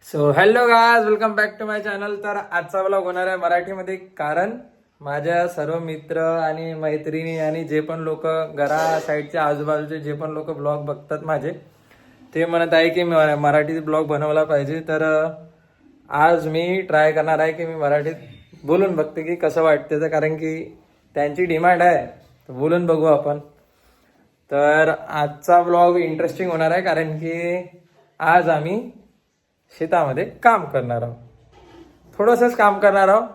So hello guys, welcome back to my channel. तर आजचा blog होणार आहे मराठीमध्ये, कारण माझ्या सर्व मित्र आणि मैत्रिणी आणि जे पण लोक घरा साईडच्या आजूबाजूचे जे पण लोक ब्लॉग बघतात माझे, ते म्हणत आहे की मी मराठीत ब्लॉग बनवला पाहिजे. तर आज मी ट्राय करणार आहे की मी मराठीत बोलून बघते की कसं वाटते. तर कारण की त्यांची डिमांड आहे, तर बोलून बघू आपण. तर आजचा ब्लॉग इंटरेस्टिंग होणार आहे, कारण की आज आम्ही शेतामध्ये काम करणार आहोत. थोडंसंच काम करणार आहोत,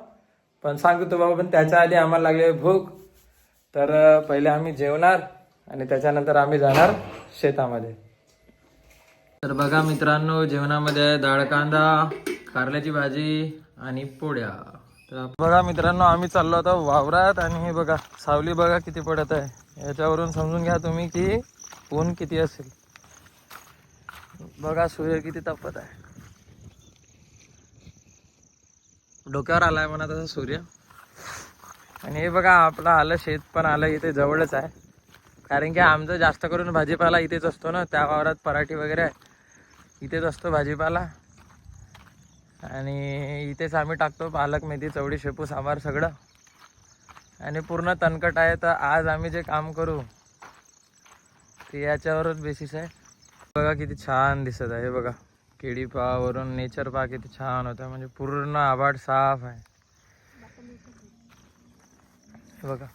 पण सांगतो बाबा. पण त्याच्या आधी आम्हाला लागले भूक. तर पहिले आम्ही जेवणार आणि त्याच्यानंतर आम्ही जाणार शेतामध्ये. तर बघा मित्रांनो, जेवणामध्ये आहे डाळ कांदा, कारल्याची भाजी आणि पोळ्या. तर बघा मित्रांनो, आम्ही चाललो आता वावरात. आणि हे बघा सावली बघा किती पडत आहे. याच्यावरून समजून घ्या तुम्ही की ऊन किती असेल. बघा सूर्य किती तापत आहे. डोक्यावर आलाय म्हणा तसं सूर्य. आणि हे बघा आपलं आलं शेत पण आलं इथे जवळच आहे, कारण की आमचं जास्त करून भाजीपाला इथेच असतो ना. त्या वावरात पराठी वगैरे आहे, इथेच असतो भाजीपाला. आणि इथेच आम्ही टाकतो पालक, मेथी, चवळी, शेपू, सांबार सगळं. आणि पूर्ण तणकट आहे. तर आज आम्ही जे काम करू ते याच्यावरच बेसिस आहे. बघा किती छान दिसत आहे. हे बघा केळी पहा, वरून नेचर पहा किती छान होतं. म्हणजे पूर्ण आभाळ साफ आहे. बघा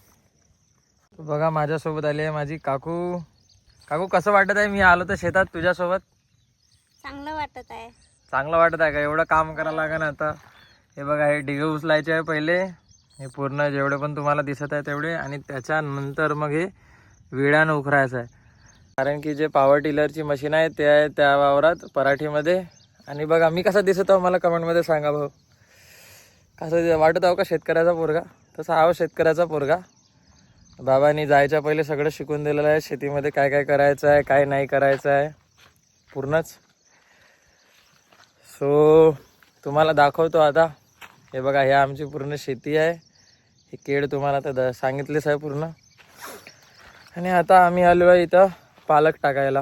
बघा माझ्यासोबत आली आहे माझी काकू. काकू कसं वाटत आहे मी आलो तर शेतात तुझ्यासोबत? चांगलं वाटत आहे. चांगलं वाटत आहे का? एवढं काम करायला लागेल आता. हे बघा हे डिगे उचलायचे आहे पहिले, हे पूर्ण जेवढे पण तुम्हाला दिसत आहे तेवढे. आणि त्याच्यानंतर मग हे विळ्यानं उखरायचं आहे, कारण की जे पॉवर टिलरची मशीन आहे ते आहे त्या वावरात पराठीमध्ये. आणि बघा मी कसा दिसत आहो मला कमेंटमध्ये सांगा भाऊ. कसं वाटत आहो का शेतकऱ्याचा पोरगा? तसा आहो शेतकऱ्याचा पोरगा. बाबांनी जायच्या पहिले सगळं शिकून दिलेलं आहे, शेतीमध्ये काय काय करायचं आहे काय नाही करायचं आहे पूर्णच. सो तुम्हाला दाखवतो आता. हे बघा हे आमची पूर्ण शेती आहे. हे केळ तुम्हाला तर सांगितलेच आहे पूर्ण. आणि आता आम्ही आलो आहे इथं पालक टाकायला.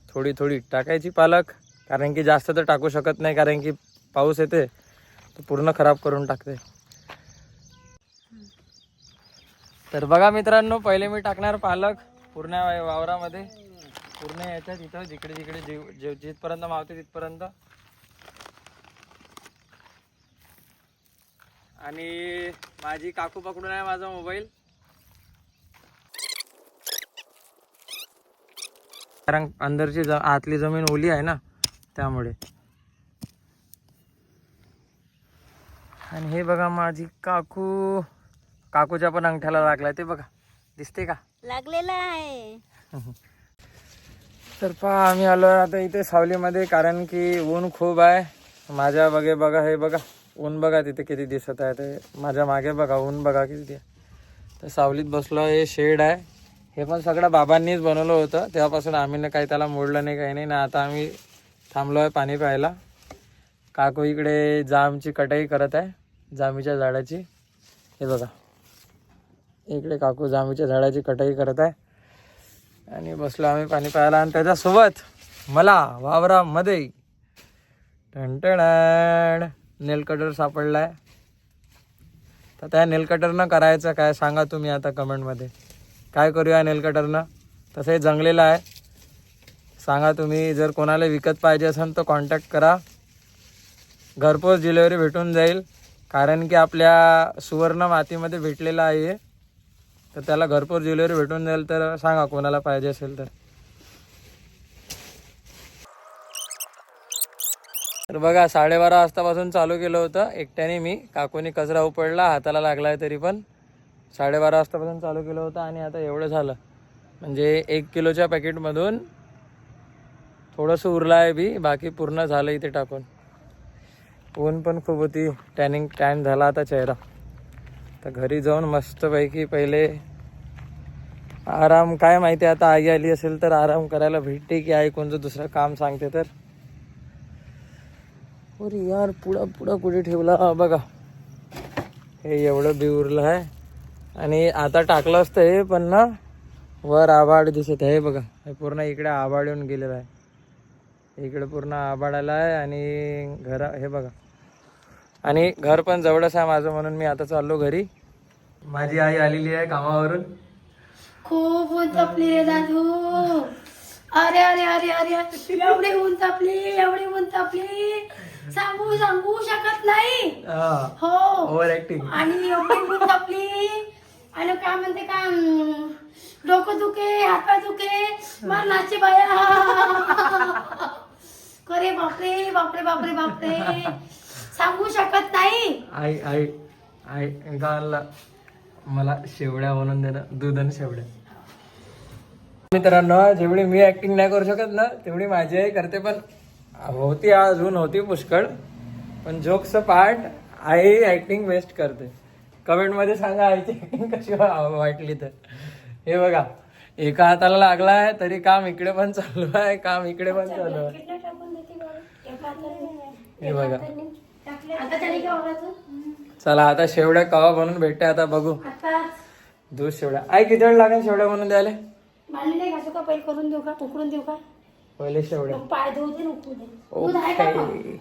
थोडी थोडी टाकायची पालक, कारण की जास्त तर टाकू शकत नाही, कारण की पाऊस येते तो पूर्ण खराब करून टाकते. तर बघा मित्रांनो, पहिले मी टाकणार पालक पूर्ण वावरामध्ये, पूर्ण याच्यात इथं जिकडे जिकडे जिथपर्यंत मावते तिथपर्यंत. आणि माझी काकू पकडून आहे माझा मोबाईल, कारण अंदरची आतली जमीन ओली आहे ना त्यामुळे. आणि हे बघा माझी काकू, काकूच्या पण अंगठ्याला लागलाय ते बघा, दिसते का? लागलेला आहे. तर पहा आम्ही आलो आता इथे सावलीमध्ये, कारण की ऊन खूप आहे. माझ्या बघे बघा हे बघा ऊन बघा तिथे किती दिसत आहे. ते माझ्या मागे बघा ऊन बघा किती. तर सावलीत बसलो. हे शेड आहे, हे पण सगळं बाबांनीच बनवलं होतं. तेव्हापासून आम्ही काही त्याला मोडलं नाही काही नाही ना. आता आम्ही थांबलो आहे पाणी प्यायला. काकू इकडे जामची कटाई करत आहे, जामीच्या झाडाची. हे बघा इकडे काकू जामीच्या झाडाची कटाई करत आहे. आणि बसलो आम्ही पाणी प्यायला. आणि त्याच्यासोबत मला वावरामध्ये टणटण नेल कटर सापडला आहे. तर त्या नेल कटरनं करायचं काय सांगा तुम्ही आता कमेंटमध्ये. काय करूया नेल कटरनं? तसं हे जंगलेलं आहे. सांगा तुम्ही. जर कोणाला विकत पाहिजे असेल तर कॉन्टॅक्ट करा, घरपोच डिलेवरी भेटून जाईल. कारण की आपल्या सुवर्ण मातीमध्ये भेटलेलं आहे, तर त्याला घरपोच डिलेवरी भेटून जाईल. तर सांगा कोणाला पाहिजे असेल तर. तर बघा 12:30 वाजतापासून चालू केलं होतं एकट्याने मी. काकूनी कचरा उपडला, हाताला लागला आहे तरी पण. 12:30 वाजतापासून चालू केलं होतं आणि आता एवढं झालं. म्हणजे 1 किलोच्या पॅकेटमधून थोडंसं उरलं आहे बी, बाकी पूर्ण झालं इथे टाकून. ऊन पण खूप होती, टॅन झाला आता चेहरा. तर घरी जाऊन मस्तपैकी पहिले आराम. काय माहिती आता आई आली असेल तर आराम करायला भेटते की आई कोणतं दुसरं काम सांगते तर. अरे यार पुढं कुठे ठेवला बघा. हे एवढं बी उरलं आहे. आणि आता टाकलं असतं हे, पण ना वर आभाळ दिसत आहे बघा. हे पूर्ण इकडे आभाळ येऊन गेलेलं आहे. इकडे पूर्ण आबाडाला आहे आणि घर हे बघा, आणि घर पण जवळच आहे माझं, म्हणून मी आता चाललो घरी. माझी आई आलेली आहे कामावरून. खूप ऊन तापली रे दादू. अरे अरे अरे अरे एवढे ऊन तापली सांगू शकत नाही. हो ओव्हर ऍक्टिंग. आणि एवढी ऊन तापली आणि काय म्हणते का डोकं दुखे, हातपाय दुखे, मरणाची बाया. अरे बापरे बापरे बापरे बापरे सांगू शकत नाही. आई आई आई गाणला मला शेवड्या म्हणून दे ना, दूध आणि शेवड्या. मित्रांनो, जेवढी मी ऍक्टिंग नाही करू शकत ना तेवढी माझी आई करते, पण होती अजून होती पुष्कळ, पण जोक्स पार्ट आई ऍक्टिंग बेस्ट करते. कमेंट मध्ये सांगा आईची ऍक्टिंग कशी वाटली तर. हे बघा, एका हाताला लागलाय तरी काम इकडे पण चालू आहे, काम इकडे पण चालू आहे. हे बघा, आता त्याने काय ओरडतं? चला आता शेवड्या कवा बनवून भेटते आता बघू. आता दूध शेवड्या. आई किती वेळ लागेल शेवड्या बनवून द्यायला? भांडी नाही घासू का? पहिले करून देऊ का? उकडून देऊ का? पहिले शेवड्या. मग पाय धुवू दे, उकडू दे. दूध आहे का मग? ओके.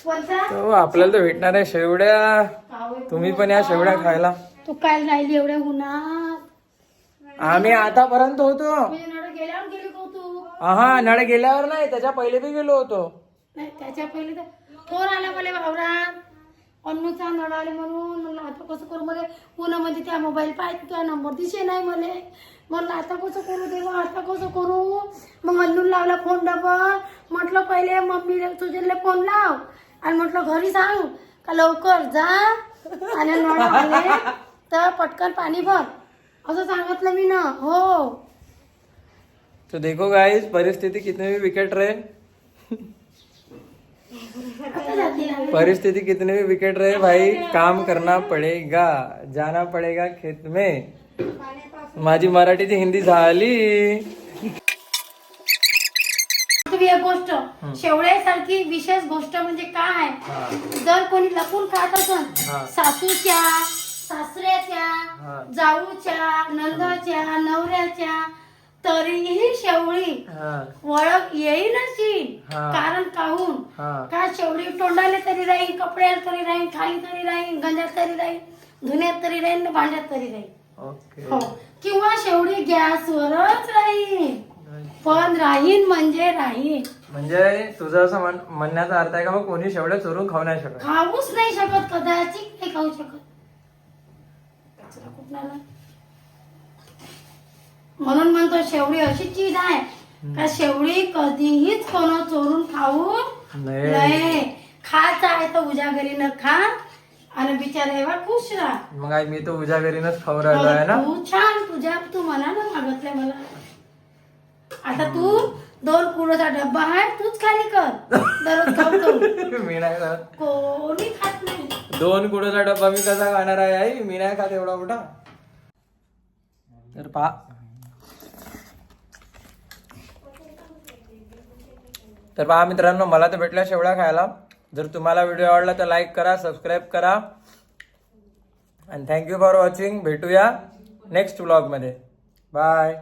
कोणता? तो आपल्याला तर भेटणार आहे शेवड्या. कावळे तुम्ही पण या शेवड्या खायला. तू काय राहिली एवढ्या उन्हात? आम्ही आतापर्यंत होतो. म्हणजे नळ गेल्यावर गेली का तू? हा, नळ गेल्यावर नाही, त्याच्या पहिले बी गेलो होतो. नाही त्याच्या पहिले तर फोन आला मला वावरात, अन्नूचा नळ आले म्हणून. म्हणलं आता कसं करू? मला उन्हामध्ये त्या मोबाईल पाहिजे, तुझा नंबर दिसे नाही मला. म्हणलं आता कसं करू देवा, आता कसं करू? मग अन्नून लावला फोन डबल. म्हटलं पहिले मम्मी तुझ्याला फोन लाव आणि म्हटलं घरी सांग का लवकर जा आणि नळ आले तर पटकन पाणी भर, असं सांगितलं मी ना. हो तो देखो गाइस, परिस्थिति कितने भी विकेट रहे, आता जाते ना. परिस्थिति कितने भी विकेट रहे भाई, काम करना पडेगा, जाना पडेगा खेत में. माझी मराठीची हिंदी झाली. तुम्ही एक गोष्ट, शेवड्यासारखी विशेष गोष्ट म्हणजे काय, जर कोणी लपून खात असेल हा. सासूच्या, सासऱ्याच्या, हा. जाऊच्या, नंदाच्या, नवऱ्याच्या, तरीही शेवळी हा, ओळख येईनच. हा. कारण काहून हा. का शेवळी तोंडाला तरी राहील, कपड्याला तरी राहील, खाली तरी राहील, गंजात तरी राहील, धुण्यात तरी राहील, भांड्यात तरी राहील. ओके. हो, किंवा शेवडी गॅसवरच राहील, पण राहीन म्हणजे राहीन. म्हणजे तुझं असं म्हणण्याचा अर्थ आहे का मग कोणी शेवड्या चोरून खाऊ नाही शकत? खाऊच नाही शकत, कदाचित नाही खाऊ शकत. कचरा कुठला? म्हणून म्हणतो शेवडी अशी चीज आहे का शेवडी कधीहीच कोण चोरून खाऊ नाही. खायचं आहे तर उजागरी न खा आणि बिचारा खुश राहा. मग आई मी तर उजागरीनच खाऊ राहिलो आहे ना. तू छान, तू मनानं मागितलंय मला. आता तू 2 किलोचा डब्बा आहे, तूच खाली कर, दररोज खातो. मी नाही खात. कोणी खात नाही. 2 किलोचा डब्बा मी कसा खाणार आहे आई? मी नाही खात एवढा मोठा. तर पहा, मित्रांनो, मला तर भेटल्या शेवड्या खायला. जर तुम्हाला व्हिडिओ आवडला तर लाईक करा, सबस्क्राईब करा आणि थँक्यू फॉर वॉचिंग. भेटूया नेक्स्ट व्लॉग मध्ये. बाय.